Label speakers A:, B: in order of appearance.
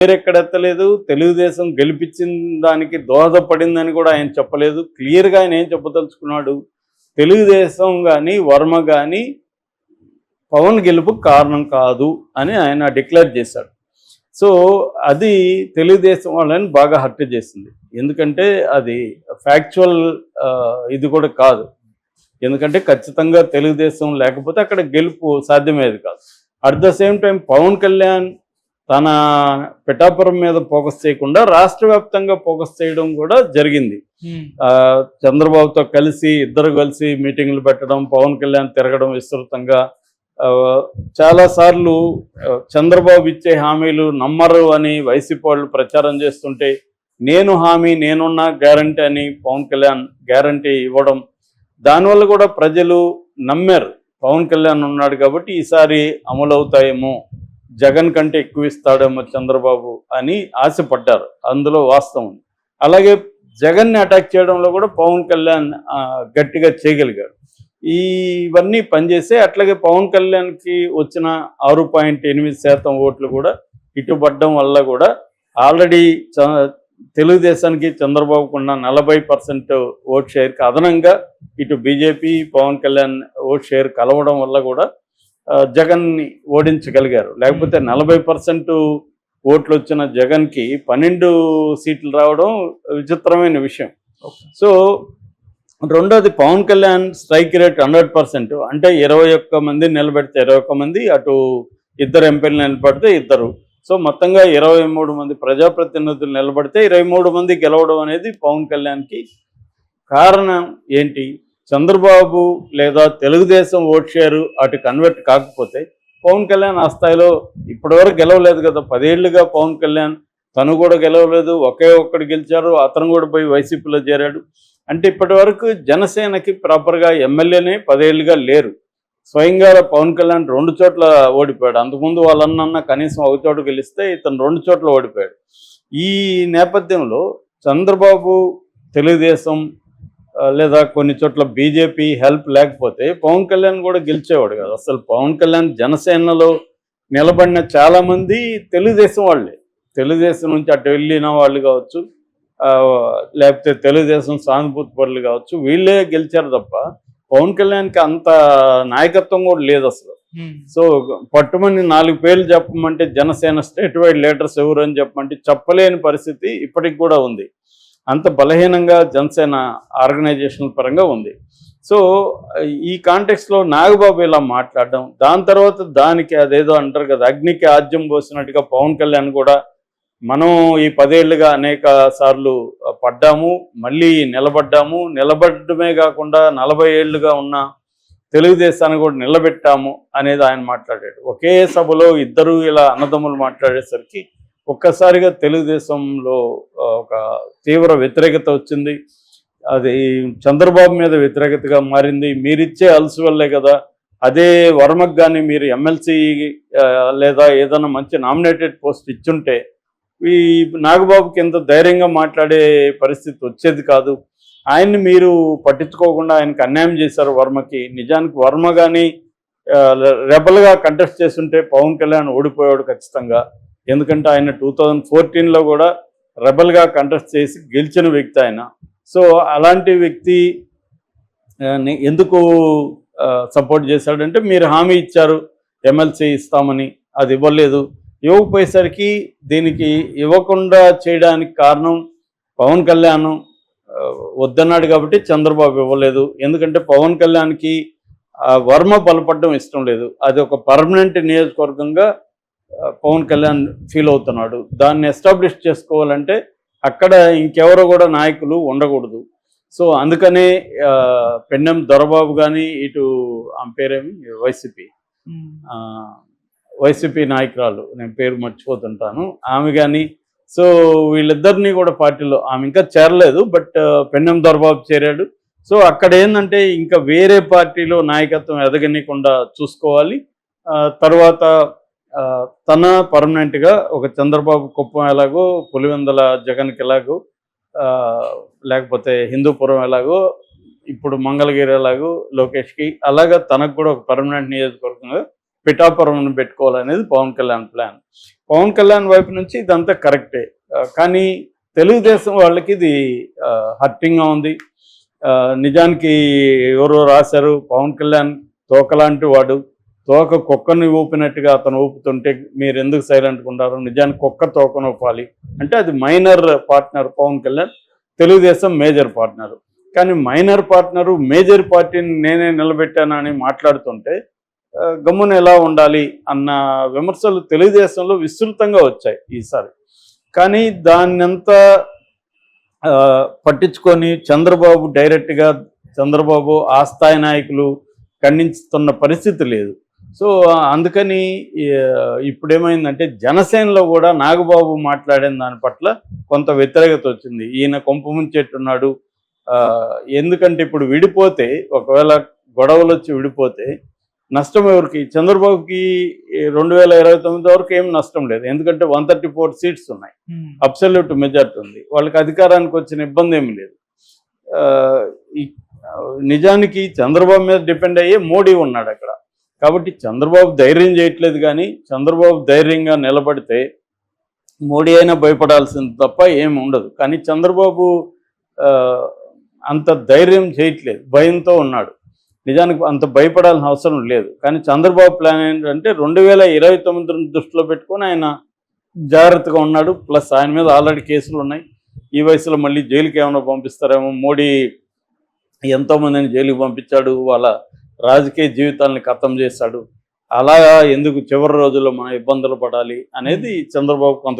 A: పేరెక్కడెత్తలేదు. తెలుగుదేశం గెలిపించిన దానికి దోహదపడిందని కూడా ఆయన చెప్పలేదు. క్లియర్‌గా ఆయన ఏం చెప్పదలుచుకున్నాడు, తెలుగుదేశం గాని, వర్మ గాని పవన్ గెలుపుకి కారణం కాదు అని ఆయన డిక్లేర్ చేశాడు. సో అది తెలుగుదేశం వాళ్ళని బాగా హర్ట్ చేసింది. ఎందుకంటే అది ఫ్యాక్చువల్ ఇది కూడా కాదు. ఎందుకంటే ఖచ్చితంగా తెలుగుదేశం లేకపోతే అక్కడ గెలుపు సాధ్యమయ్యేది కాదు. At the same time Pawan Kalyan తన పిఠాపురం మీద ఫోకస్ చేయకుండా రాష్ట్ర వ్యాప్తంగా ఫోకస్ చేయడం కూడా జరిగింది. చంద్రబాబుతో కలిసి ఇద్దరు కలిసి మీటింగ్లు పెట్టడం, పవన్ కళ్యాణ్ తిరగడం విస్తృతంగా. చాలాసార్లు చంద్రబాబు ఇచ్చే హామీలు నమ్మరు అని వైసీపీ వాళ్ళు ప్రచారం చేస్తుంటే, నేను హామీ నేనున్నా గ్యారంటీ అని పవన్ కళ్యాణ్ గ్యారంటీ ఇవ్వడం, దానివల్ల కూడా ప్రజలు నమ్మారు. పవన్ కళ్యాణ్ ఉన్నాడు కాబట్టి ఈసారి అమలవుతాయేమో, జగన్ కంటే ఎక్కువ ఇస్తాడేమో చంద్రబాబు అని ఆశపడ్డారు. అందులో వాస్తవం. అలాగే జగన్ని అటాక్ చేయడంలో కూడా పవన్ కళ్యాణ్ గట్టిగా చేయగలిగాడు. ఇవన్నీ పనిచేసే. అట్లాగే పవన్ కళ్యాణ్కి వచ్చిన 6.8% ఓట్లు కూడా ఇటుపడడం వల్ల కూడా ఆల్రెడీ తెలుగుదేశానికి చంద్రబాబుకు ఉన్న 40% ఓట్ షేర్కి అదనంగా ఇటు BJP Pawan Kalyan vote share కలవడం వల్ల కూడా జగన్ని ఓడించగలిగారు. లేకపోతే 40% ఓట్లు వచ్చిన జగన్కి 12 సీట్లు రావడం విచిత్రమైన విషయం. సో రెండోది, పవన్ కళ్యాణ్ స్ట్రైక్ రేట్ 100%. అంటే 21 మంది నిలబెడితే 21 మంది, అటు ఇద్దరు ఎంపీలు నిలబడితే ఇద్దరు. సో మొత్తంగా 23 మంది ప్రజాప్రతినిధులు నిలబడితే 23 మంది గెలవడం అనేది పవన్ కళ్యాణ్కి కారణం ఏంటి? చంద్రబాబు లేదా తెలుగుదేశం ఓట్ షేరు అటు కన్వర్ట్ కాకపోతే పవన్ కళ్యాణ్ ఆ స్థాయిలో ఇప్పటివరకు గెలవలేదు కదా. 10 ఏళ్లుగా పవన్ కళ్యాణ్ తను కూడా గెలవలేదు. ఒకే ఒక్కడు గెలిచారు, అతను కూడా పోయి వైసీపీలో చేరాడు. అంటే ఇప్పటి వరకు జనసేనకి ప్రాపర్గా ఎమ్మెల్యేనే 10 ఏళ్ళుగా లేరు. స్వయంగా పవన్ కళ్యాణ్ 2 చోట్ల ఓడిపోయాడు. అంతకుముందు వాళ్ళన్న కనీసం ఒక చోట గెలిస్తే ఇతను 2 చోట్ల ఓడిపోయాడు. ఈ నేపథ్యంలో చంద్రబాబు, తెలుగుదేశం లేదా కొన్ని చోట్ల బీజేపీ హెల్ప్ లేకపోతే పవన్ కళ్యాణ్ కూడా గెలిచేవాడు కాదు. అసలు పవన్ కళ్యాణ్ జనసేనలో నిలబడిన చాలామంది తెలుగుదేశం వాళ్ళే. తెలుగుదేశం నుంచి అటు వెళ్ళిన వాళ్ళు కావచ్చు, లేకపోతే తెలుగుదేశం సానుభూతి పరులు కావచ్చు, వీళ్ళే గెలిచారు తప్ప పవన్ కళ్యాణ్కి అంత నాయకత్వం కూడా లేదు అసలు. సో పట్టుమని 4 పేర్లు చెప్పమంటే జనసేన స్టేట్ వైడ్ లీడర్స్ ఎవరు అని చెప్పమంటే చెప్పలేని పరిస్థితి ఇప్పటికి కూడా ఉంది. అంత బలహీనంగా జనసేన ఆర్గనైజేషన్ పరంగా ఉంది. సో ఈ కాంటెక్స్లో నాగబాబు ఇలా మాట్లాడడం, దాని తర్వాత దానికి అదేదో అంటారు కదా, అగ్నికి ఆజ్యం పోసినట్టుగా పవన్ కళ్యాణ్ కూడా మనం ఈ 10 ఏళ్లుగా అనేక సార్లు పడ్డాము, మళ్ళీ నిలబడ్డాము, నిలబడమే కాకుండా 40 ఏళ్లుగా ఉన్న తెలుగుదేశాన్ని కూడా నిలబెట్టాము అనేది ఆయన మాట్లాడాడు. ఒకే సభలో ఇద్దరు ఇలా అన్నదమ్ములు మాట్లాడేసరికి ఒక్కసారిగా తెలుగుదేశంలో ఒక తీవ్ర వ్యతిరేకత వచ్చింది. అది చంద్రబాబు మీద వ్యతిరేకతగా మారింది. మీరిచ్చే అలసు వల్లే కదా, అదే వర్మకు కానీ మీరు ఎమ్మెల్సీ లేదా ఏదైనా మంచి నామినేటెడ్ పోస్ట్ ఇచ్చుంటే ఈ నాగబాబుకి ఎంత ధైర్యంగా మాట్లాడే పరిస్థితి వచ్చేది కాదు. ఆయన్ని మీరు పట్టించుకోకుండా ఆయనకు అన్యాయం చేశారు వర్మకి. నిజానికి వర్మ కానీ రెబల్గా కంటెస్ట్ చేస్తుంటే పవన్ కళ్యాణ్ ఓడిపోయాడు ఖచ్చితంగా. ఎందుకంటే ఆయన 2014లో కూడా రెబల్గా కంటెస్ట్ చేసి గెలిచిన వ్యక్తి ఆయన. సో అలాంటి వ్యక్తి ఎందుకు సపోర్ట్ చేశాడంటే, మీరు హామీ ఇచ్చారు ఎమ్మెల్సీ ఇస్తామని, అది ఇవ్వలేదు. ఇవ్వకపోయేసరికి దీనికి ఇవ్వకుండా చేయడానికి కారణం పవన్ కళ్యాణ్ వద్దన్నాడు కాబట్టి చంద్రబాబు ఇవ్వలేదు. ఎందుకంటే పవన్ కళ్యాణ్కి వర్మ బలపడడం ఇష్టం లేదు. అది ఒక పర్మనెంట్ నియోజకవర్గంగా పవన్ కళ్యాణ్ ఫీల్ అవుతున్నాడు. దాన్ని ఎస్టాబ్లిష్ చేసుకోవాలంటే అక్కడ ఇంకెవరో కూడా నాయకులు ఉండకూడదు. సో అందుకనే పెన్నెం దొరబాబు కానీ, ఇటు ఆమె పేరేమి వైసీపీ నాయకురాలు, నేను పేరు మర్చిపోతుంటాను, ఆమె కానీ, సో వీళ్ళిద్దరినీ కూడా పార్టీలో, ఆమె ఇంకా చేరలేదు, బట్ పెన్నెం దొరబాబు చేరాడు. సో అక్కడ ఏంటంటే ఇంకా వేరే పార్టీలో నాయకత్వం ఎదగనీయకుండా చూసుకోవాలి. తర్వాత తన పర్మనెంట్గా ఒక చంద్రబాబు కుప్పం ఎలాగో, పులివెందుల జగన్కి ఎలాగో, లేకపోతే హిందూపురం ఎలాగో, ఇప్పుడు మంగళగిరి ఎలాగో లోకేష్కి, అలాగా తనకు కూడా ఒక పర్మనెంట్ నియోజకవర్గంగా పిఠాపురం పెట్టుకోవాలనేది పవన్ కళ్యాణ్ ప్లాన్. పవన్ కళ్యాణ్ వైపు నుంచి ఇదంతా కరెక్టే. కానీ తెలుగుదేశం వాళ్ళకి ఇది హర్టింగ్గా ఉంది. నిజానికి ఎవరో రాశారు, పవన్ కళ్యాణ్ తోకలాంటి వాడు, తోక కుక్కని ఊపినట్టుగా అతను ఊపుతుంటే మీరు ఎందుకు సైలెంట్గా ఉన్నారు, నిజానికి కుక్క తోకను ఊపాలి అంటే అది minor partner Pawan Kalyan, Telugu Desam major partner. కానీ మైనర్ పార్ట్నరు మేజర్ పార్టీని నేనే నిలబెట్టానని మాట్లాడుతుంటే గమ్మున ఎలా ఉండాలి అన్న విమర్శలు తెలుగుదేశంలో విస్తృతంగా వచ్చాయి ఈసారి. కానీ దాన్నంతా పట్టించుకొని చంద్రబాబు డైరెక్ట్గా చంద్రబాబు ఆ స్థాయి నాయకులు ఖండిస్తున్న పరిస్థితి లేదు. సో అందుకని ఇప్పుడేమైందంటే జనసేనలో కూడా నాగబాబు మాట్లాడిన దాని పట్ల కొంత వ్యతిరేకత వచ్చింది. ఈయన కొంప ముంచెట్టున్నాడు. ఎందుకంటే ఇప్పుడు విడిపోతే, ఒకవేళ గొడవలు వచ్చి విడిపోతే నష్టం ఎవరికి? చంద్రబాబుకి 2029 వరకు ఏం నష్టం లేదు, ఎందుకంటే 134 సీట్స్ ఉన్నాయి, అబ్సల్యూట్ మెజార్టీ ఉంది, వాళ్ళకి అధికారానికి వచ్చిన ఇబ్బంది ఏమి లేదు. నిజానికి చంద్రబాబు మీద డిపెండ్ అయ్యే మోడీ ఉన్నాడు అక్కడ. కాబట్టి చంద్రబాబు ధైర్యం చేయట్లేదు. కానీ చంద్రబాబు ధైర్యంగా నిలబడితే మోడీ అయినా భయపడాల్సింది తప్ప ఏమి ఉండదు. కానీ చంద్రబాబు అంత ధైర్యం చేయట్లేదు, భయంతో ఉన్నాడు. నిజానికి అంత భయపడాల్సిన అవసరం లేదు. కానీ చంద్రబాబు ప్లాన్ ఏంటంటే 2029 దృష్టిలో పెట్టుకొని ఆయన జాగ్రత్తగా ఉన్నాడు. ప్లస్ ఆయన మీద ఆల్రెడీ కేసులు ఉన్నాయి. ఈ వయసులో మళ్ళీ జైలుకి ఏమైనా పంపిస్తారేమో, మోడీ ఎంతోమందిని జైలుకి పంపించాడు, వాళ్ళ రాజకీయ జీవితాలని ఖతం చేశాడు. అలాగా ఎందుకు చివరి రోజుల్లో మనం ఇబ్బందులు పడాలి అనేది చంద్రబాబు కొంత